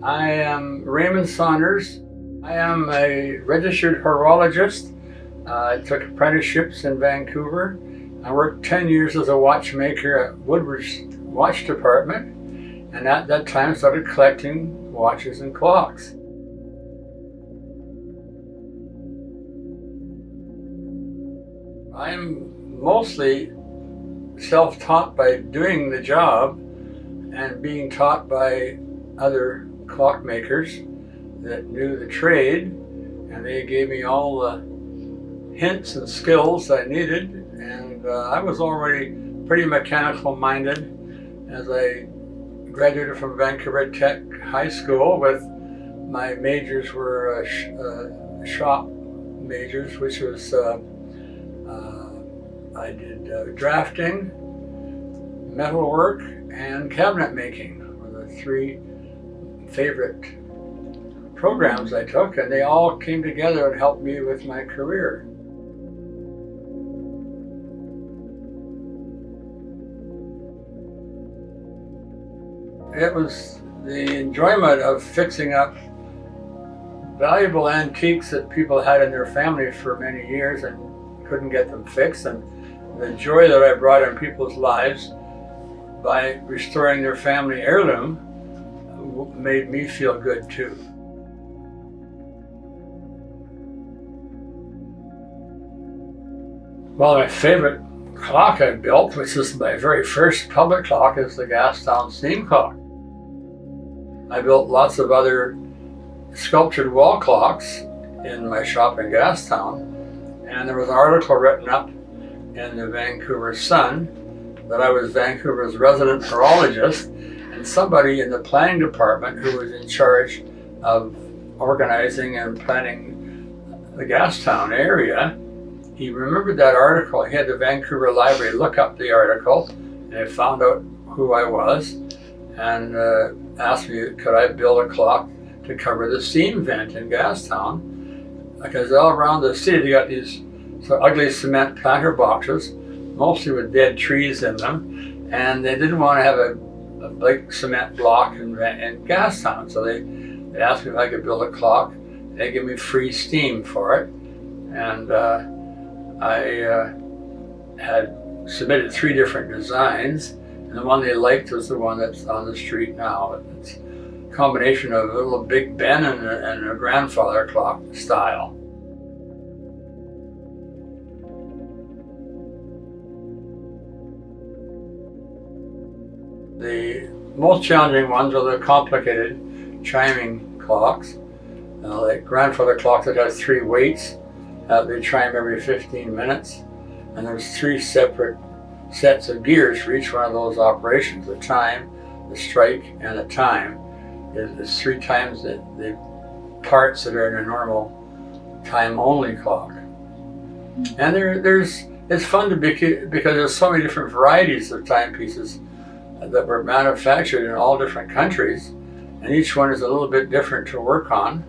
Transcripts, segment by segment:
I am Raymond Saunders. I am a registered horologist. I took apprenticeships in Vancouver. I worked 10 years as a watchmaker at Woodward's watch department, and at that time started collecting watches and clocks. I'm mostly self-taught by doing the job and being taught by other clockmakers that knew the trade, and they gave me all the hints and skills I needed, and I was already pretty mechanical minded as I graduated from Vancouver Tech High School. With my majors were shop majors, which was I did drafting, metalwork, and cabinet making were the three favorite programs I took, and they all came together and helped me with my career. It was the enjoyment of fixing up valuable antiques that people had in their family for many years and couldn't get them fixed, and the joy that I brought in people's lives by restoring their family heirloom made me feel good too. Well, my favorite clock I built, which is my very first public clock, is the Gastown steam clock. I built lots of other sculptured wall clocks in my shop in Gastown, and there was an article written up in the Vancouver Sun that I was Vancouver's resident horologist, and somebody in the planning department who was in charge of organizing and planning the Gastown area, he remembered that article. He had the Vancouver Library look up the article, and they found out who I was, and asked me could I build a clock to cover the steam vent in Gastown, because all around the city they got these sort of ugly cement planter boxes, mostly with dead trees in them, and they didn't want to have a big cement block in Gastown, so they asked me if I could build a clock. They gave me free steam for it, and I had submitted 3 different designs, and the one they liked was the one that's on the street now. It's a combination of a little Big Ben and a grandfather clock style. The most challenging ones are the complicated chiming clocks, like grandfather clocks that has 3 weights. They chime every 15 minutes, and there's 3 separate sets of gears for each one of those operations. The time, the strike, and the time is 3 times the parts that are in a normal time-only clock. And it's fun because there's so many different varieties of timepieces that were manufactured in all different countries, and each one is a little bit different to work on.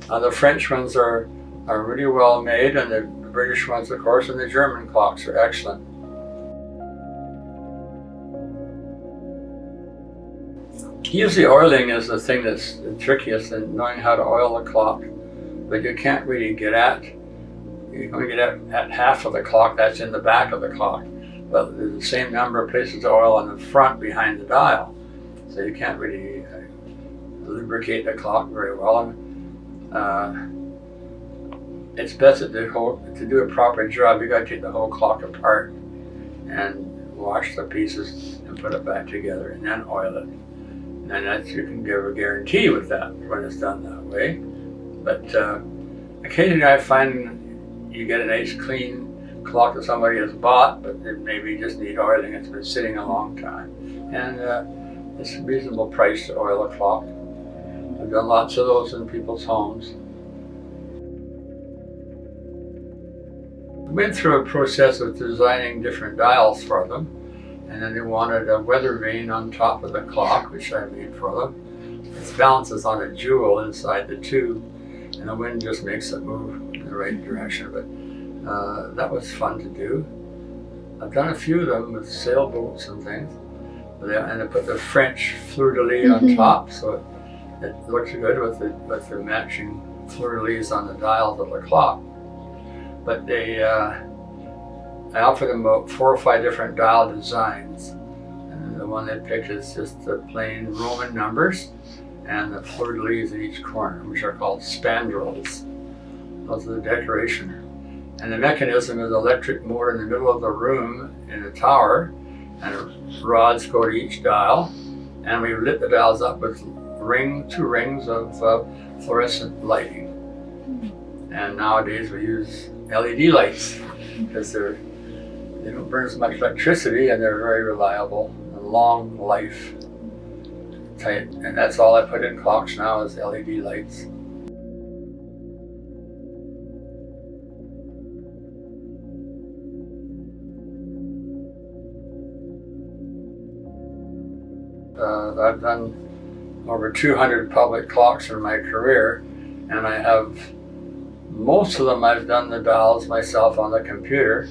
The French ones are really well made, and the British ones, of course, and the German clocks are excellent. Usually oiling is the thing that's the trickiest, in knowing how to oil the clock, but you can't really get at. You can only get at half of the clock that's in the back of the clock, but there's the same number of places to oil on the front behind the dial, so you can't really lubricate the clock very well. It's best to do a proper job. You got to take the whole clock apart and wash the pieces and put it back together, and then oil it. And that's, you can give a guarantee with that when it's done that way. But occasionally I find you get a nice clean clock that somebody has bought, but it maybe just need oiling. It's been sitting a long time, and it's a reasonable price to oil a clock. I've done lots of those in people's homes. We went through a process of designing different dials for them, and then they wanted a weather vane on top of the clock, which I made for them. It balances on a jewel inside the tube, and the wind just makes it move in the right direction. But that was fun to do. I've done a few of them with sailboats and things, and I put the French fleur-de-lis on top, so It looks good with the matching fleur-de-lis on the dials of the clock. But I offered them about 4 or 5 different dial designs. And the one they picked is just the plain Roman numbers and the fleur-de-lis in each corner, which are called spandrels. Those are the decoration. And the mechanism is an electric motor in the middle of the room in the tower, and rods go to each dial, and we lit the dials up with 2 rings of fluorescent lighting. And nowadays we use LED lights because they don't burn as much electricity, and they're very reliable and long life type. And that's all I put in clocks now is LED lights. I've done over 200 public clocks in my career, and I have most of them I've done the dials myself on the computer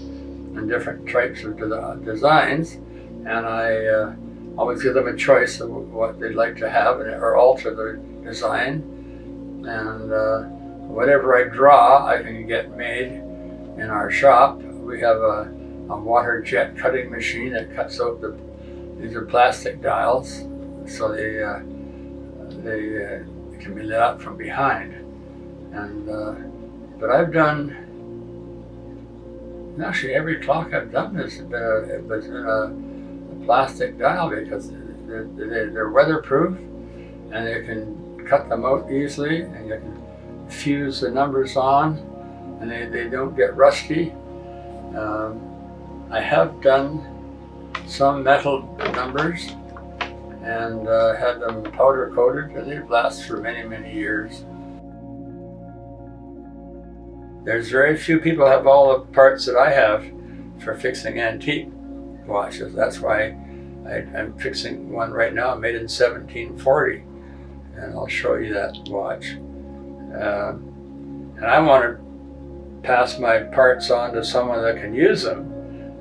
and different types of designs, and I always give them a choice of what they'd like to have or alter the design, and whatever I draw I can get made in our shop. We have a water jet cutting machine that cuts out these are plastic dials, so they can be lit up from behind. And but I've done, actually every clock I've done has been a plastic dial, because they're weatherproof and you can cut them out easily, and you can fuse the numbers on, and they don't get rusty. I have done some metal numbers and had them powder coated, and they last for many, many years. There's very few people who have all the parts that I have for fixing antique watches. That's why I'm fixing one right now made in 1740, and I'll show you that watch. And I want to pass my parts on to someone that can use them,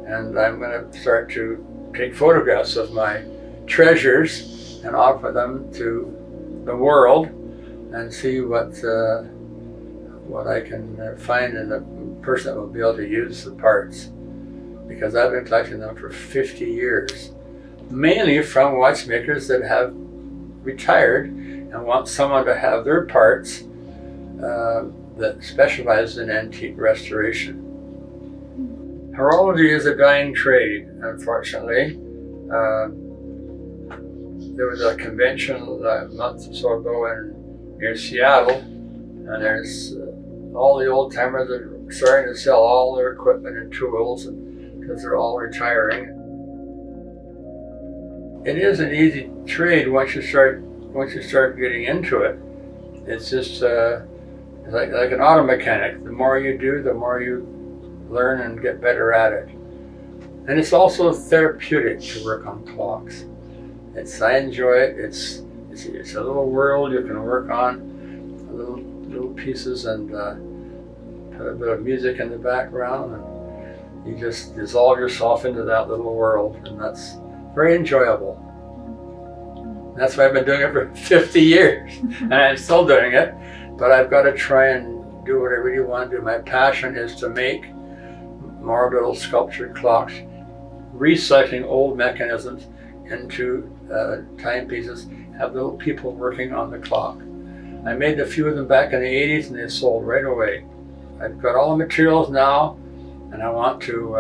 and I'm going to start to take photographs of my treasures and offer them to the world and see what I can find in the person that will be able to use the parts, because I've been collecting them for 50 years, mainly from watchmakers that have retired and want someone to have their parts that specialize in antique restoration. Horology is a dying trade, unfortunately. There was a convention a month or so ago near Seattle, and there's all the old timers are starting to sell all their equipment and tools because they're all retiring. It is an easy trade once you start getting into it. It's just like an auto mechanic. The more you do, the more you learn and get better at it. And it's also therapeutic to work on clocks. I enjoy it. It's a little world you can work on, little pieces, and put a bit of music in the background, and you just dissolve yourself into that little world, and that's very enjoyable. And that's why I've been doing it for 50 years, and I'm still doing it, but I've got to try and do what I really want to do. My passion is to make more little sculptured clocks, recycling old mechanisms into timepieces, have little people working on the clock. I made a few of them back in the 80s, and they sold right away. I've got all the materials now, and I want to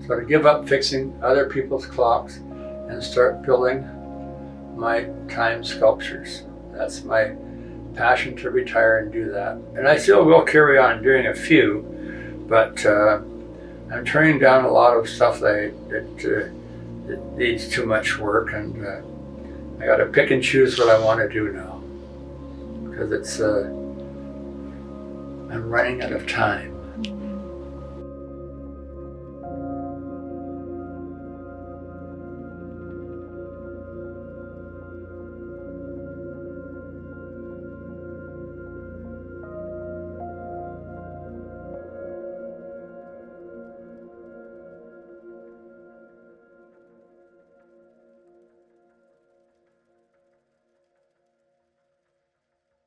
sort of give up fixing other people's clocks and start building my time sculptures. That's my passion, to retire and do that. And I still will carry on doing a few, but I'm turning down a lot of stuff that needs too much work, and I got to pick and choose what I want to do now, because I'm running out of time.